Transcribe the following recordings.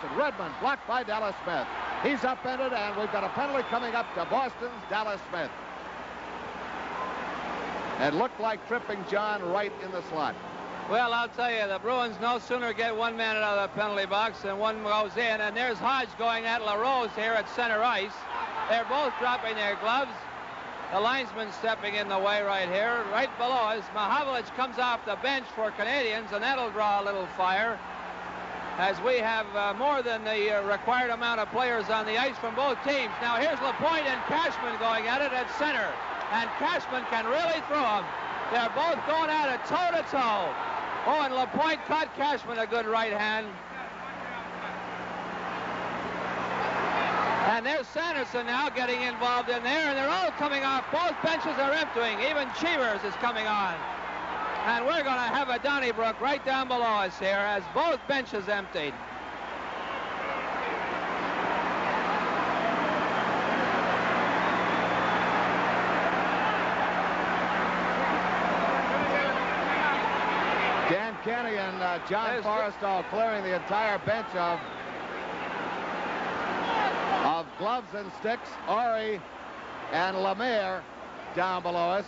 Boston. Redmond blocked by Dallas Smith. He's upended, and we've got a penalty coming up to Boston's Dallas Smith. It looked like tripping John right in the slot. Well, I'll tell you, the Bruins no sooner get one man out of the penalty box than one goes in, and there's Hodge going at LaRose here at center ice. They're both dropping their gloves. The linesman stepping in the way right here. Right below us, Mahavlich comes off the bench for Canadiens, and that'll draw a little fire, as we have more than the required amount of players on the ice from both teams. Now here's Lapointe and Cashman going at it at center, and Cashman can really throw him. They're both going at it toe-to-toe. Oh, and Lapointe caught Cashman a good right hand. And there's Sanderson now getting involved in there, and they're all coming off. Both benches are emptying. Even Cheevers is coming on. And we're going to have a Donnybrook right down below us here as both benches emptied. Dan Kenny and John Forrestal clearing the entire bench of gloves and sticks. Ori and Lemire down below us.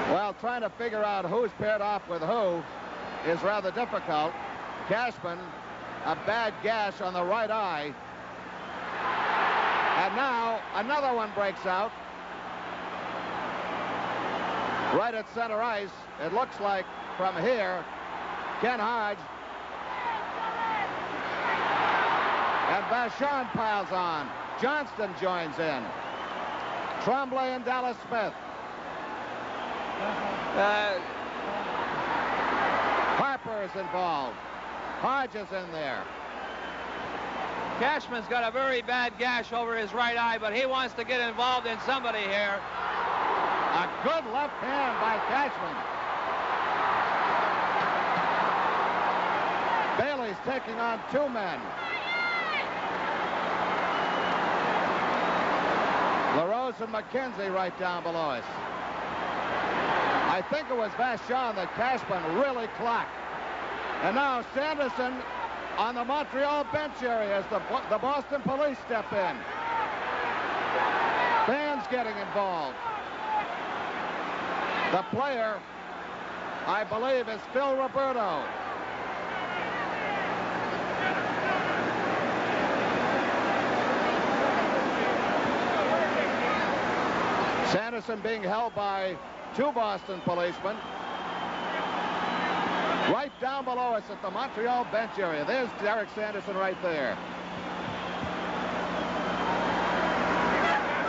Well, trying to figure out who's paired off with who is rather difficult. Cashman, a bad gash on the right eye. And now another one breaks out. Right at center ice, it looks like from here, Ken Hodge. And Vachon piles on. Johnston joins in. Tremblay and Dallas Smith. Harper is involved. Hodge is in there. Cashman's got a very bad gash over his right eye, but he wants to get involved in somebody here. A good left hand by Cashman. Bailey's taking on two men. LaRose and McKenzie right down below us. I think it was Vachon that Cashman really clocked. And now Sanderson on the Montreal bench area as the Boston police step in. Fans getting involved. The player, I believe, is Phil Roberto. Sanderson being held by two Boston policemen. Right down below us at the Montreal bench area. There's Derek Sanderson right there.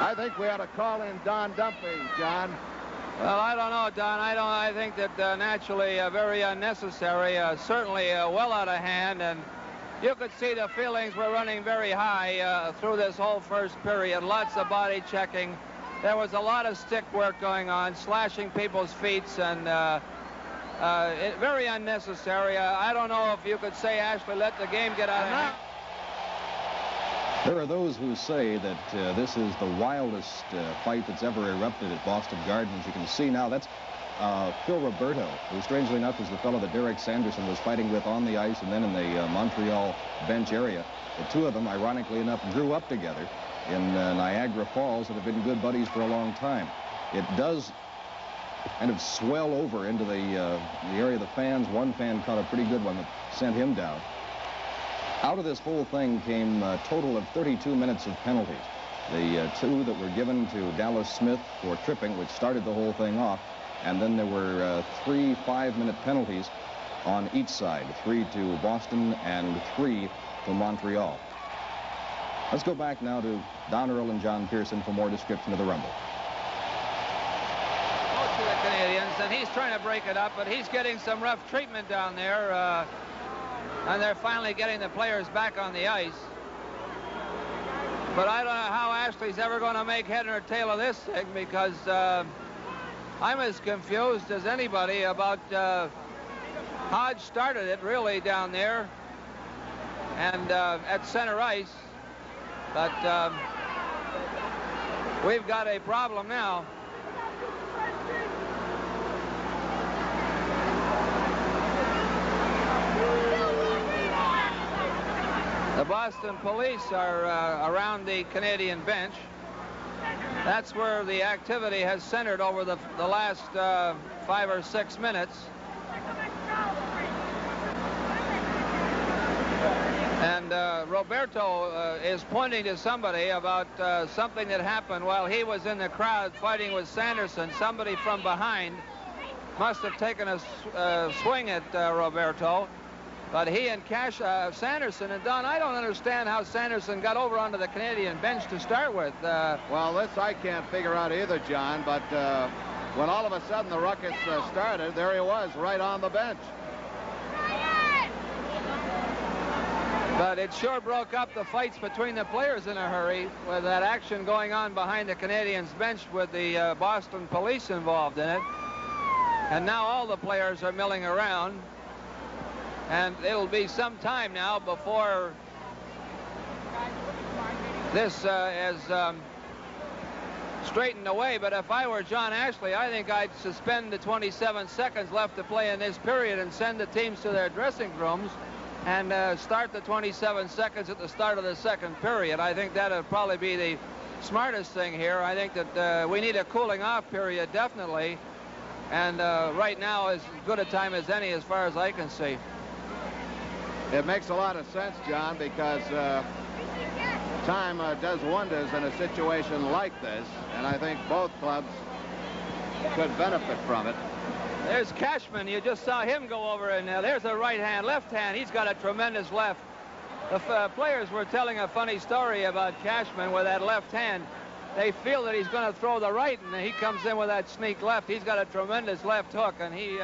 I think we ought to call in Don Dumpy, John. Well, I don't know, Don. I think that naturally very unnecessary, certainly well out of hand, and you could see the feelings were running very high through this whole first period. Lots of body checking. There was a lot of stick work going on, slashing people's feet, and very unnecessary. I don't know if you could say Ashley let the game get out of hand. There are those who say that this is the wildest fight that's ever erupted at Boston Garden. As you can see now, that's Phil Roberto, who strangely enough is the fellow that Derek Sanderson was fighting with on the ice and then in the Montreal bench area. The two of them, ironically enough, grew up together in Niagara Falls and have been good buddies for a long time. It does kind of swell over into the area of the fans. One fan caught a pretty good one that sent him down. Out of this whole thing came a total of 32 minutes of penalties. The two that were given to Dallas Smith for tripping, which started the whole thing off, and then there were 3 5-minute penalties on each side, 3 to Boston and 3 to Montreal. Let's go back now to Don Earl and John Pearson for more description of the Rumble. To the Canadiens, and he's trying to break it up, but he's getting some rough treatment down there, and they're finally getting the players back on the ice. But I don't know how Ashley's ever going to make head or tail of this thing, because I'm as confused as anybody about Hodge started it really down there and at center ice, but we've got a problem now. Boston police are around the Canadian bench. That's where the activity has centered over the last 5 or 6 minutes. And Roberto is pointing to somebody about something that happened while he was in the crowd fighting with Sanderson. Somebody from behind must have taken a swing at Roberto. But he and Sanderson, and Don, I don't understand how Sanderson got over onto the Canadian bench to start with. Well, this I can't figure out either, John, but when all of a sudden the ruckus started, there he was right on the bench. But it sure broke up the fights between the players in a hurry with that action going on behind the Canadiens bench with the Boston police involved in it. And now all the players are milling around. And it'll be some time now before this is straightened away. But if I were John Ashley, I think I'd suspend the 27 seconds left to play in this period and send the teams to their dressing rooms and start the 27 seconds at the start of the second period. I think that would probably be the smartest thing here. I think that we need a cooling off period, definitely. And right now is as good a time as any as far as I can see. It makes a lot of sense, John, because time does wonders in a situation like this, and I think both clubs could benefit from it. There's Cashman. You just saw him go over, and there's a right hand, left hand. He's got a tremendous left. The players were telling a funny story about Cashman with that left hand. They feel that he's going to throw the right, and he comes in with that sneak left. He's got a tremendous left hook, and he...